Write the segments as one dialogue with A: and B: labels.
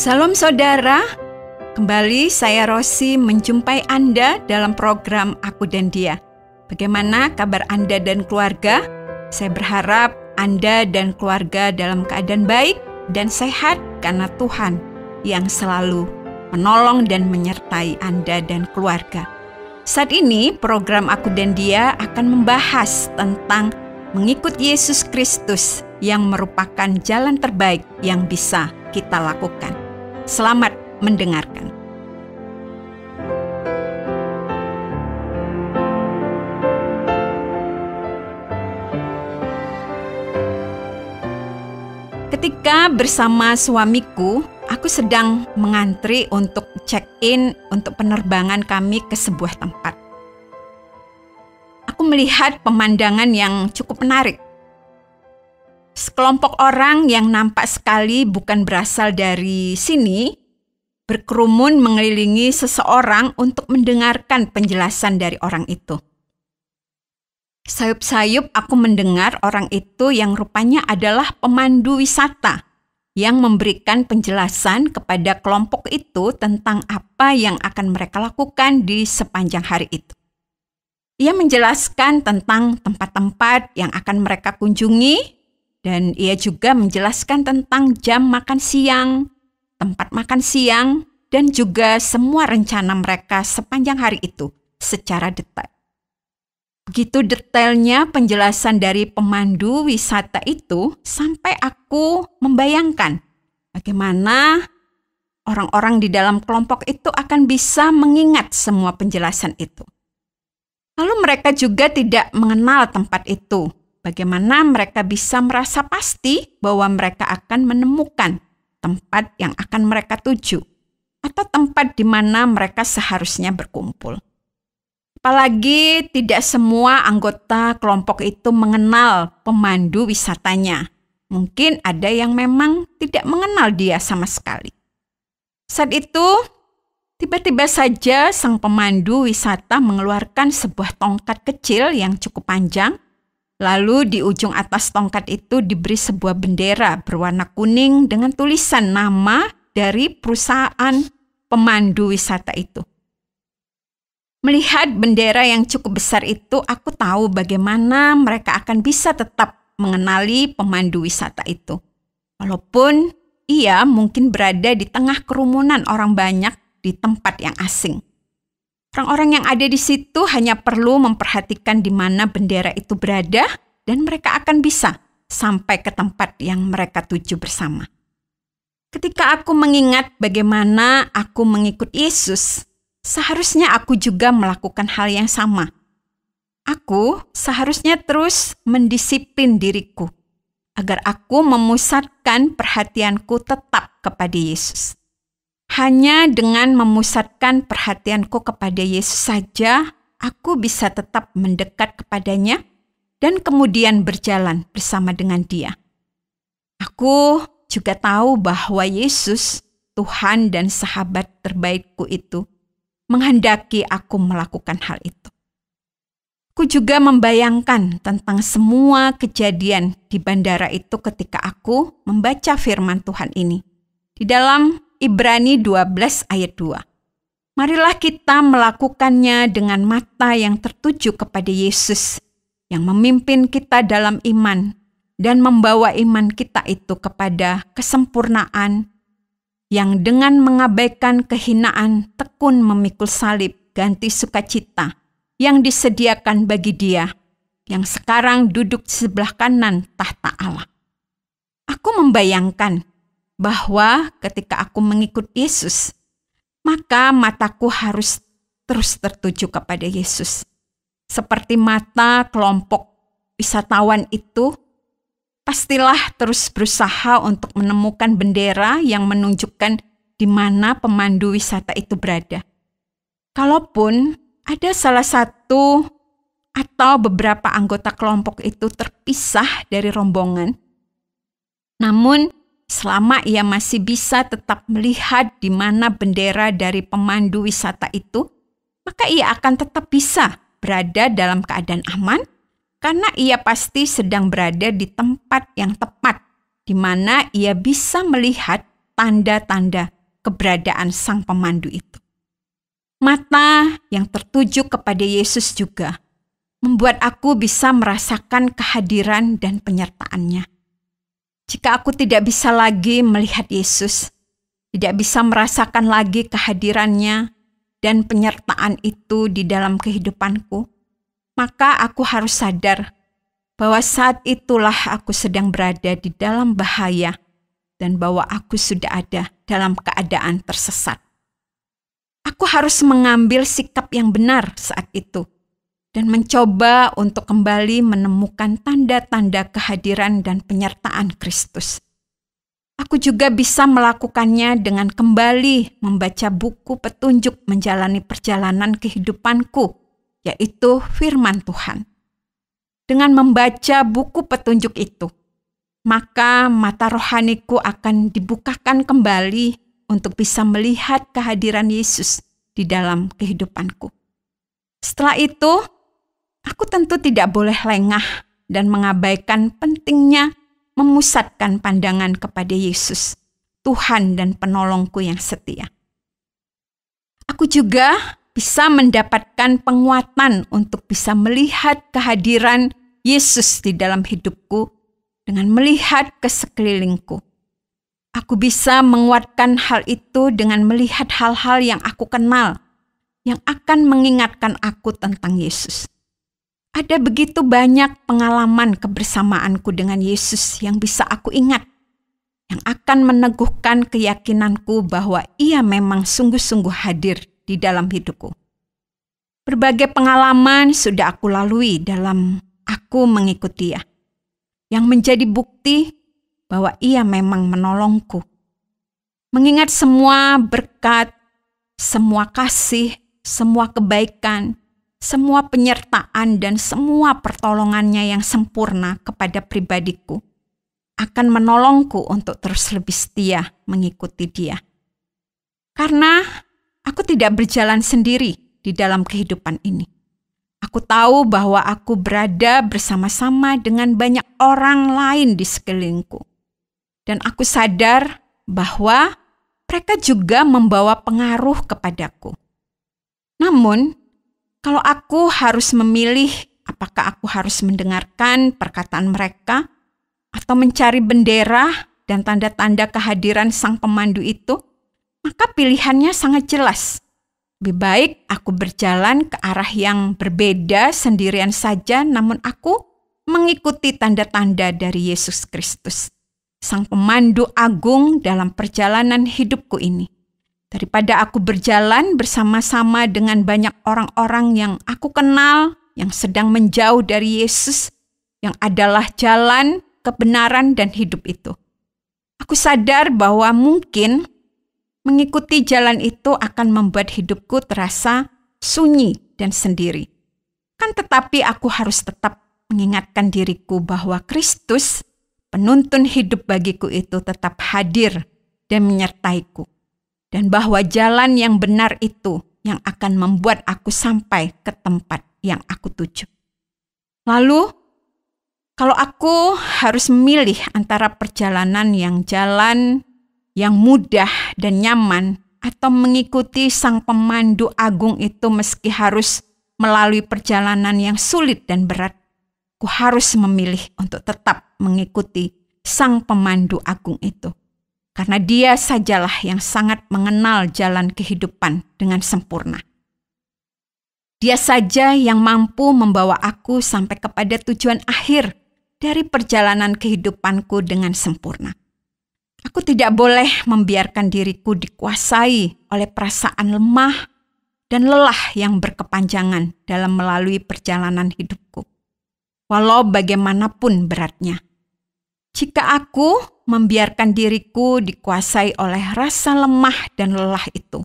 A: Salam saudara, kembali saya Rosi menjumpai Anda dalam program Aku dan Dia. Bagaimana kabar Anda dan keluarga? Saya berharap Anda dan keluarga dalam keadaan baik dan sehat karena Tuhan yang selalu menolong dan menyertai Anda dan keluarga. Saat ini program Aku dan Dia akan membahas tentang mengikut Yesus Kristus yang merupakan jalan terbaik yang bisa kita lakukan. Selamat mendengarkan. Ketika bersama suamiku, aku sedang mengantri untuk check-in untuk penerbangan kami ke sebuah tempat. Aku melihat pemandangan yang cukup menarik. Sekelompok orang yang nampak sekali bukan berasal dari sini berkerumun mengelilingi seseorang untuk mendengarkan penjelasan dari orang itu. Sayup-sayup aku mendengar orang itu yang rupanya adalah pemandu wisata yang memberikan penjelasan kepada kelompok itu tentang apa yang akan mereka lakukan di sepanjang hari itu. Ia menjelaskan tentang tempat-tempat yang akan mereka kunjungi, dan ia juga menjelaskan tentang jam makan siang, tempat makan siang, dan juga semua rencana mereka sepanjang hari itu secara detail. Begitu detailnya penjelasan dari pemandu wisata itu sampai aku membayangkan bagaimana orang-orang di dalam kelompok itu akan bisa mengingat semua penjelasan itu. Lalu mereka juga tidak mengenal tempat itu. Bagaimana mereka bisa merasa pasti bahwa mereka akan menemukan tempat yang akan mereka tuju atau tempat di mana mereka seharusnya berkumpul. Apalagi tidak semua anggota kelompok itu mengenal pemandu wisatanya. Mungkin ada yang memang tidak mengenal dia sama sekali. Saat itu, tiba-tiba saja sang pemandu wisata mengeluarkan sebuah tongkat kecil yang cukup panjang. Lalu di ujung atas tongkat itu diberi sebuah bendera berwarna kuning dengan tulisan nama dari perusahaan pemandu wisata itu. Melihat bendera yang cukup besar itu, aku tahu bagaimana mereka akan bisa tetap mengenali pemandu wisata itu. Walaupun ia mungkin berada di tengah kerumunan orang banyak di tempat yang asing. Orang-orang yang ada di situ hanya perlu memperhatikan di mana bendera itu berada dan mereka akan bisa sampai ke tempat yang mereka tuju bersama. Ketika aku mengingat bagaimana aku mengikut Yesus, seharusnya aku juga melakukan hal yang sama. Aku seharusnya terus mendisiplin diriku agar aku memusatkan perhatianku tetap kepada Yesus. Hanya dengan memusatkan perhatianku kepada Yesus saja, aku bisa tetap mendekat kepadanya dan kemudian berjalan bersama dengan Dia. Aku juga tahu bahwa Yesus, Tuhan dan sahabat terbaikku itu, menghendaki aku melakukan hal itu. Aku juga membayangkan tentang semua kejadian di bandara itu ketika aku membaca firman Tuhan ini. Di dalam Ibrani 12 ayat 2. Marilah kita melakukannya dengan mata yang tertuju kepada Yesus yang memimpin kita dalam iman dan membawa iman kita itu kepada kesempurnaan, yang dengan mengabaikan kehinaan tekun memikul salib ganti sukacita yang disediakan bagi Dia yang sekarang duduk di sebelah kanan tahta Allah. Aku membayangkan bahwa ketika aku mengikut Yesus, maka mataku harus terus tertuju kepada Yesus. Seperti mata kelompok wisatawan itu, pastilah terus berusaha untuk menemukan bendera yang menunjukkan di mana pemandu wisata itu berada. Kalaupun ada salah satu atau beberapa anggota kelompok itu terpisah dari rombongan, namun selama ia masih bisa tetap melihat di mana bendera dari pemandu wisata itu, maka ia akan tetap bisa berada dalam keadaan aman karena ia pasti sedang berada di tempat yang tepat di mana ia bisa melihat tanda-tanda keberadaan Sang Pemandu itu. Mata yang tertuju kepada Yesus juga membuat aku bisa merasakan kehadiran dan penyertaan-Nya. Jika aku tidak bisa lagi melihat Yesus, tidak bisa merasakan lagi kehadiran-Nya dan penyertaan itu di dalam kehidupanku, maka aku harus sadar bahwa saat itulah aku sedang berada di dalam bahaya dan bahwa aku sudah ada dalam keadaan tersesat. Aku harus mengambil sikap yang benar saat itu dan mencoba untuk kembali menemukan tanda-tanda kehadiran dan penyertaan Kristus. Aku juga bisa melakukannya dengan kembali membaca buku petunjuk menjalani perjalanan kehidupanku, yaitu firman Tuhan. Dengan membaca buku petunjuk itu, maka mata rohaniku akan dibukakan kembali untuk bisa melihat kehadiran Yesus di dalam kehidupanku. Setelah itu, aku tentu tidak boleh lengah dan mengabaikan pentingnya memusatkan pandangan kepada Yesus, Tuhan dan penolongku yang setia. Aku juga bisa mendapatkan penguatan untuk bisa melihat kehadiran Yesus di dalam hidupku dengan melihat ke sekelilingku. Aku bisa menguatkan hal itu dengan melihat hal-hal yang aku kenal, yang akan mengingatkan aku tentang Yesus. Ada begitu banyak pengalaman kebersamaanku dengan Yesus yang bisa aku ingat, yang akan meneguhkan keyakinanku bahwa Ia memang sungguh-sungguh hadir di dalam hidupku. Berbagai pengalaman sudah aku lalui dalam aku mengikuti Dia, yang menjadi bukti bahwa Ia memang menolongku. Mengingat semua berkat, semua kasih, semua kebaikan, semua penyertaan dan semua pertolongannya yang sempurna kepada pribadiku akan menolongku untuk terus lebih setia mengikuti Dia. Karena aku tidak berjalan sendiri di dalam kehidupan ini. Aku tahu bahwa aku berada bersama-sama dengan banyak orang lain di sekelilingku. Dan aku sadar bahwa mereka juga membawa pengaruh kepadaku. Namun, kalau aku harus memilih apakah aku harus mendengarkan perkataan mereka atau mencari bendera dan tanda-tanda kehadiran Sang Pemandu itu, maka pilihannya sangat jelas. Lebih baik aku berjalan ke arah yang berbeda sendirian saja, namun aku mengikuti tanda-tanda dari Yesus Kristus, Sang Pemandu Agung dalam perjalanan hidupku ini. Daripada aku berjalan bersama-sama dengan banyak orang-orang yang aku kenal, yang sedang menjauh dari Yesus, yang adalah jalan, kebenaran, dan hidup itu. Aku sadar bahwa mungkin mengikuti jalan itu akan membuat hidupku terasa sunyi dan sendiri. Kan tetapi aku harus tetap mengingatkan diriku bahwa Kristus, penuntun hidup bagiku itu tetap hadir dan menyertaiku. Dan bahwa jalan yang benar itu yang akan membuat aku sampai ke tempat yang aku tuju. Lalu, kalau aku harus memilih antara perjalanan yang jalan yang mudah dan nyaman atau mengikuti Sang Pemandu Agung itu meski harus melalui perjalanan yang sulit dan berat, aku harus memilih untuk tetap mengikuti Sang Pemandu Agung itu. Karena Dia sajalah yang sangat mengenal jalan kehidupan dengan sempurna. Dia saja yang mampu membawa aku sampai kepada tujuan akhir dari perjalanan kehidupanku dengan sempurna. Aku tidak boleh membiarkan diriku dikuasai oleh perasaan lemah dan lelah yang berkepanjangan dalam melalui perjalanan hidupku, walau bagaimanapun beratnya. Jika aku membiarkan diriku dikuasai oleh rasa lemah dan lelah itu,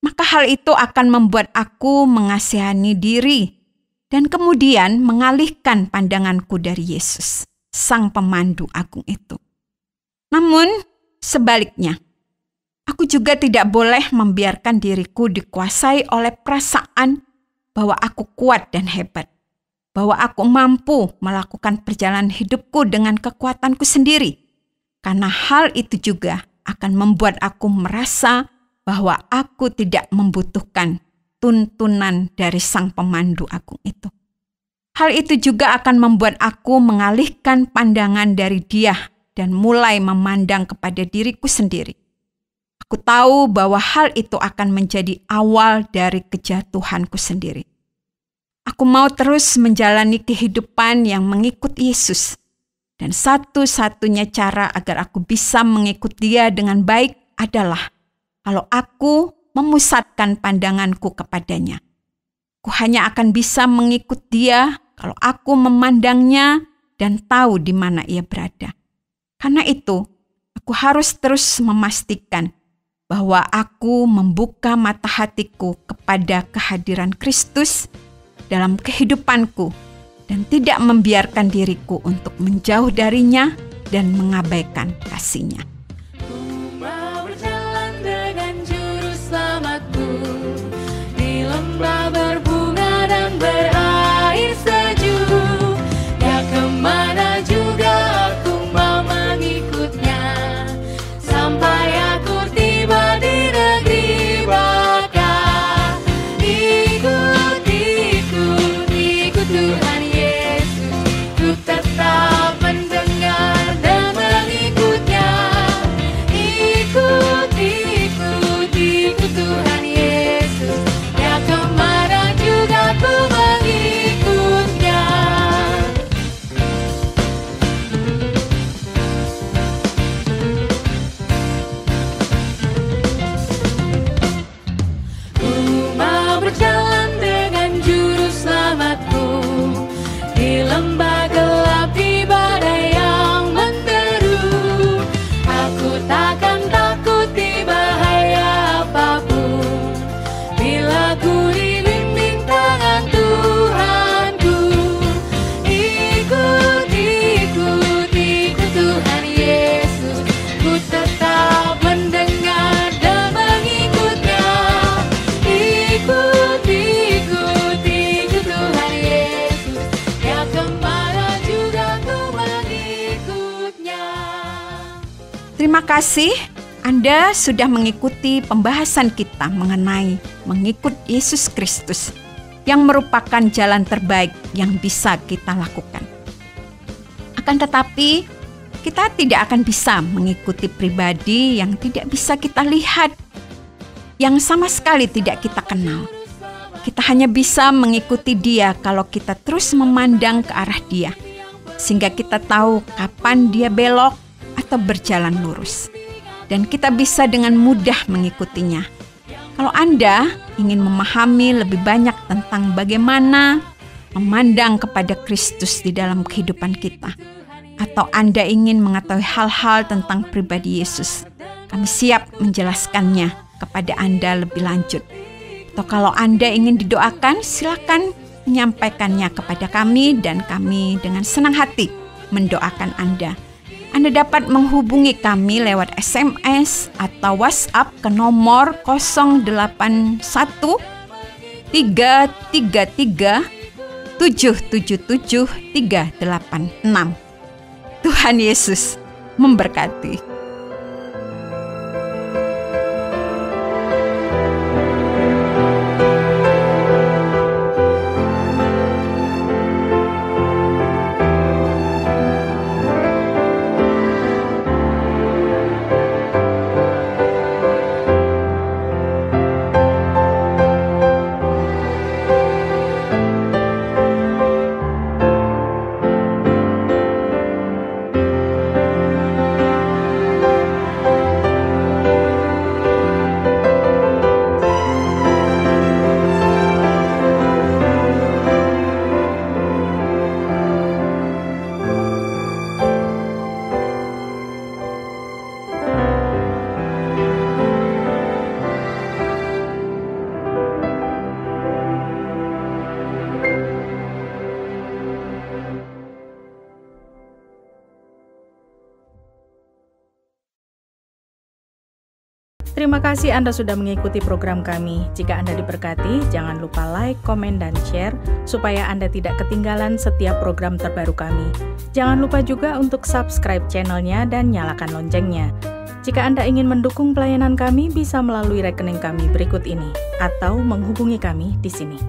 A: maka hal itu akan membuat aku mengasihani diri dan kemudian mengalihkan pandanganku dari Yesus, Sang Pemandu Agung itu. Namun, sebaliknya, aku juga tidak boleh membiarkan diriku dikuasai oleh perasaan bahwa aku kuat dan hebat, bahwa aku mampu melakukan perjalanan hidupku dengan kekuatanku sendiri, karena hal itu juga akan membuat aku merasa bahwa aku tidak membutuhkan tuntunan dari Sang Pemandu Agung itu. Hal itu juga akan membuat aku mengalihkan pandangan dari Dia dan mulai memandang kepada diriku sendiri. Aku tahu bahwa hal itu akan menjadi awal dari kejatuhanku sendiri. Aku mau terus menjalani kehidupan yang mengikut Yesus. Dan satu-satunya cara agar aku bisa mengikut Dia dengan baik adalah kalau aku memusatkan pandanganku kepadanya. Aku hanya akan bisa mengikut Dia kalau aku memandangnya dan tahu di mana Ia berada. Karena itu, aku harus terus memastikan bahwa aku membuka mata hatiku kepada kehadiran Kristus dalam kehidupanku dan tidak membiarkan diriku untuk menjauh darinya dan mengabaikan kasih-Nya.
B: Ku mau berjalan dengan juru selamatku di lembah berbunga dan berair sejuk. Ya kemana juga aku mau mengikutnya sampai aku tiba di negeri Baka. Ikut, ikut, ikut Tuhan Yesus, ku tetap mendengar dan mengikutnya. Ikut, ikut, ikut Tuhan Yesus, ya kemana juga ku mengikutnya. Ku mau berjalan dengan juru selamatku di lembah gelap, di badai yang menderu. Aku takkan takut di bahaya apapun bila ku dibimbing tangan Tuhanku. Ikut, ikut, ikut Tuhan Yesus, ku tetap mendengar dan mengikutnya. Ikut, ikut, ikut Tuhan Yesus, ya kemana juga ku mengikutnya.
A: Terima kasih Anda sudah mengikuti pembahasan kita mengenai mengikut Yesus Kristus yang merupakan jalan terbaik yang bisa kita lakukan. Akan tetapi, kita tidak akan bisa mengikuti pribadi yang tidak bisa kita lihat, yang sama sekali tidak kita kenal. Kita hanya bisa mengikuti Dia kalau kita terus memandang ke arah Dia, sehingga kita tahu kapan Dia belok atau berjalan lurus. Dan kita bisa dengan mudah mengikutinya. Kalau Anda ingin memahami lebih banyak tentang bagaimana memandang kepada Kristus di dalam kehidupan kita, atau Anda ingin mengetahui hal-hal tentang pribadi Yesus, kami siap menjelaskannya kepada Anda lebih lanjut. Atau kalau Anda ingin didoakan, silakan menyampaikannya kepada kami dan kami dengan senang hati mendoakan Anda. Anda dapat menghubungi kami lewat SMS atau WhatsApp ke nomor 081 333 777 386. Tuhan Yesus memberkati.
C: Terima kasih Anda sudah mengikuti program kami. Jika Anda diberkati, jangan lupa like, komen, dan share supaya Anda tidak ketinggalan setiap program terbaru kami. Jangan lupa juga untuk subscribe channelnya dan nyalakan loncengnya. Jika Anda ingin mendukung pelayanan kami, bisa melalui rekening kami berikut ini atau menghubungi kami di sini.